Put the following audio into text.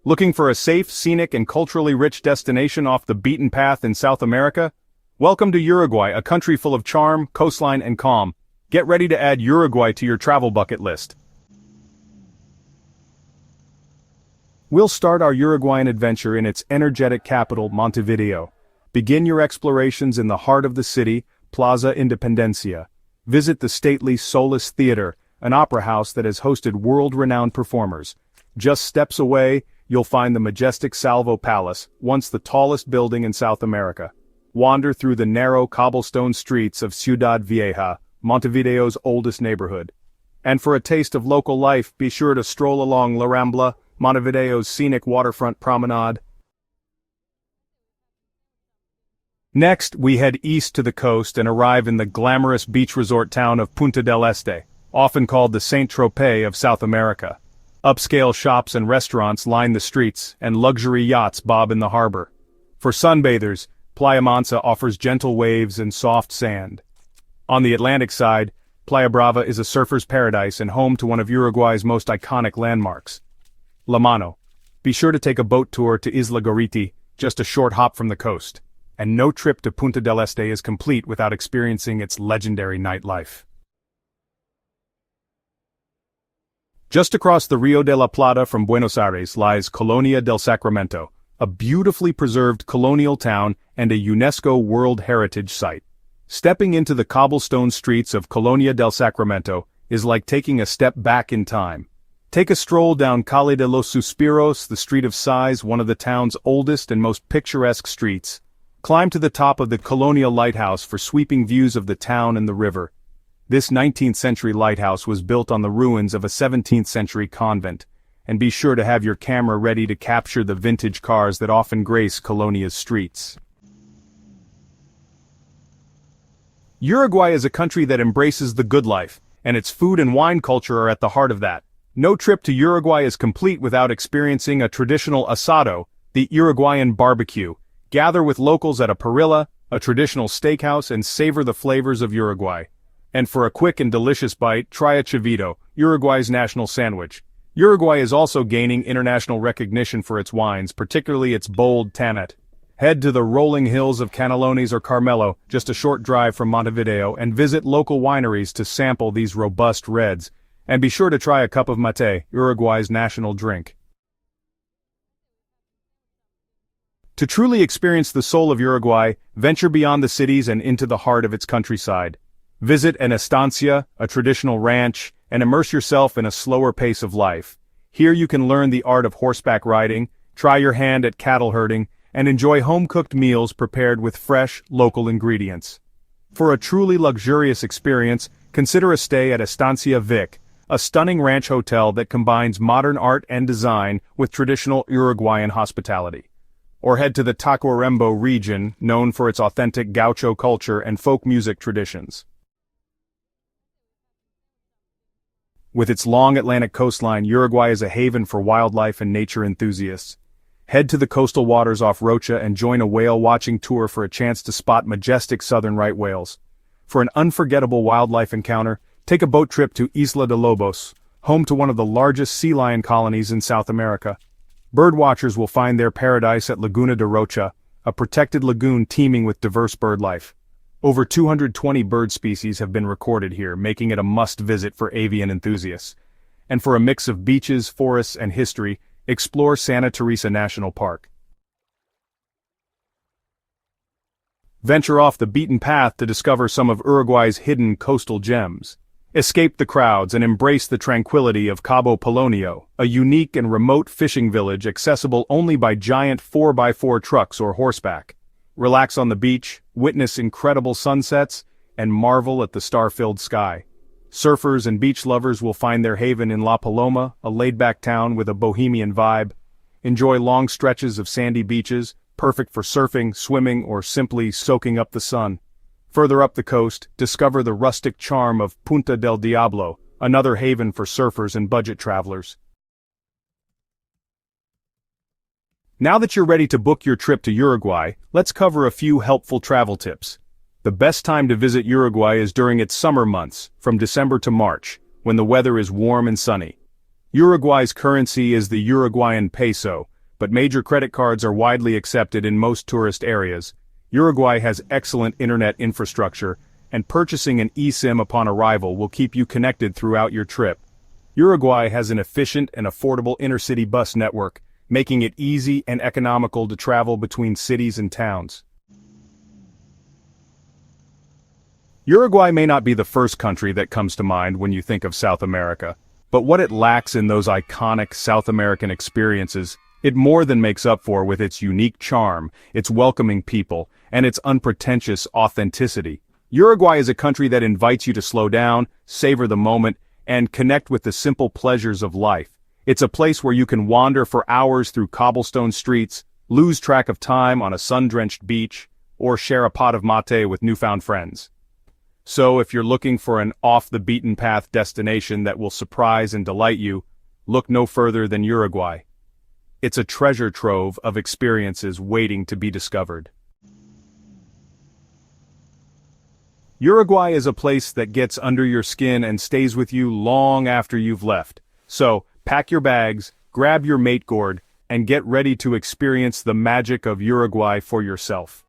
Looking for a safe, scenic, and culturally rich destination off the beaten path in South America? Welcome to Uruguay, a country full of charm, coastline, and calm. Get ready to add Uruguay to your travel bucket list. We'll start our Uruguayan adventure in its energetic capital, Montevideo. Begin your explorations in the heart of the city, Plaza Independencia. Visit the stately Solis Theater, an opera house that has hosted world-renowned performers. Just steps away, you'll find the majestic Salvo Palace, once the tallest building in South America. Wander through the narrow cobblestone streets of Ciudad Vieja, Montevideo's oldest neighborhood. And for a taste of local life, be sure to stroll along La Rambla, Montevideo's scenic waterfront promenade. Next, we head east to the coast and arrive in the glamorous beach resort town of Punta del Este, often called the Saint-Tropez of South America. Upscale shops and restaurants line the streets, and luxury yachts bob in the harbor. For sunbathers, Playa Mansa offers gentle waves and soft sand. On the Atlantic side, Playa Brava is a surfer's paradise and home to one of Uruguay's most iconic landmarks, La Mano. Be sure to take a boat tour to Isla Gorriti, just a short hop from the coast. And no trip to Punta del Este is complete without experiencing its legendary nightlife. Just across the Rio de la Plata from Buenos Aires lies Colonia del Sacramento, a beautifully preserved colonial town and a UNESCO World Heritage Site. Stepping into the cobblestone streets of Colonia del Sacramento is like taking a step back in time. Take a stroll down Calle de los Suspiros, the Street of Sighs, one of the town's oldest and most picturesque streets. Climb to the top of the Colonial Lighthouse for sweeping views of the town and the river. This 19th-century lighthouse was built on the ruins of a 17th-century convent, and be sure to have your camera ready to capture the vintage cars that often grace Colonia's streets. Uruguay is a country that embraces the good life, and its food and wine culture are at the heart of that. No trip to Uruguay is complete without experiencing a traditional asado, the Uruguayan barbecue. Gather with locals at a parrilla, a traditional steakhouse, and savor the flavors of Uruguay. And for a quick and delicious bite, try a chivito, Uruguay's national sandwich. Uruguay is also gaining international recognition for its wines, particularly its bold Tanat. Head to the rolling hills of Canelones or Carmelo, just a short drive from Montevideo, and visit local wineries to sample these robust reds. And be sure to try a cup of mate, Uruguay's national drink. To truly experience the soul of Uruguay, venture beyond the cities and into the heart of its countryside. Visit an estancia, a traditional ranch, and immerse yourself in a slower pace of life. Here you can learn the art of horseback riding, try your hand at cattle herding, and enjoy home-cooked meals prepared with fresh, local ingredients. For a truly luxurious experience, consider a stay at Estancia Vic, a stunning ranch hotel that combines modern art and design with traditional Uruguayan hospitality. Or head to the Tacuarembó region, known for its authentic Gaucho culture and folk music traditions. With its long Atlantic coastline, Uruguay is a haven for wildlife and nature enthusiasts. Head to the coastal waters off Rocha and join a whale-watching tour for a chance to spot majestic southern right whales. For an unforgettable wildlife encounter, take a boat trip to Isla de Lobos, home to one of the largest sea lion colonies in South America. Birdwatchers will find their paradise at Laguna de Rocha, a protected lagoon teeming with diverse birdlife. Over 220 bird species have been recorded here, making it a must-visit for avian enthusiasts. And for a mix of beaches, forests, and history, explore Santa Teresa National Park. Venture off the beaten path to discover some of Uruguay's hidden coastal gems. Escape the crowds and embrace the tranquility of Cabo Polonio, a unique and remote fishing village accessible only by giant 4x4 trucks or horseback. Relax on the beach, witness incredible sunsets, and marvel at the star-filled sky. Surfers and beach lovers will find their haven in La Paloma, a laid-back town with a bohemian vibe. Enjoy long stretches of sandy beaches, perfect for surfing, swimming, or simply soaking up the sun. Further up the coast, discover the rustic charm of Punta del Diablo, another haven for surfers and budget travelers. Now that you're ready to book your trip to Uruguay, let's cover a few helpful travel tips. The best time to visit Uruguay is during its summer months, from December to March, when the weather is warm and sunny. Uruguay's currency is the Uruguayan peso, but major credit cards are widely accepted in most tourist areas. Uruguay has excellent internet infrastructure, and purchasing an eSIM upon arrival will keep you connected throughout your trip. Uruguay has an efficient and affordable intercity bus network, making it easy and economical to travel between cities and towns. Uruguay may not be the first country that comes to mind when you think of South America, but what it lacks in those iconic South American experiences, it more than makes up for with its unique charm, its welcoming people, and its unpretentious authenticity. Uruguay is a country that invites you to slow down, savor the moment, and connect with the simple pleasures of life. It's a place where you can wander for hours through cobblestone streets, lose track of time on a sun-drenched beach, or share a pot of mate with newfound friends. So if you're looking for an off-the-beaten-path destination that will surprise and delight you, look no further than Uruguay. It's a treasure trove of experiences waiting to be discovered. Uruguay is a place that gets under your skin and stays with you long after you've left. So, pack your bags, grab your mate gourd, and get ready to experience the magic of Uruguay for yourself.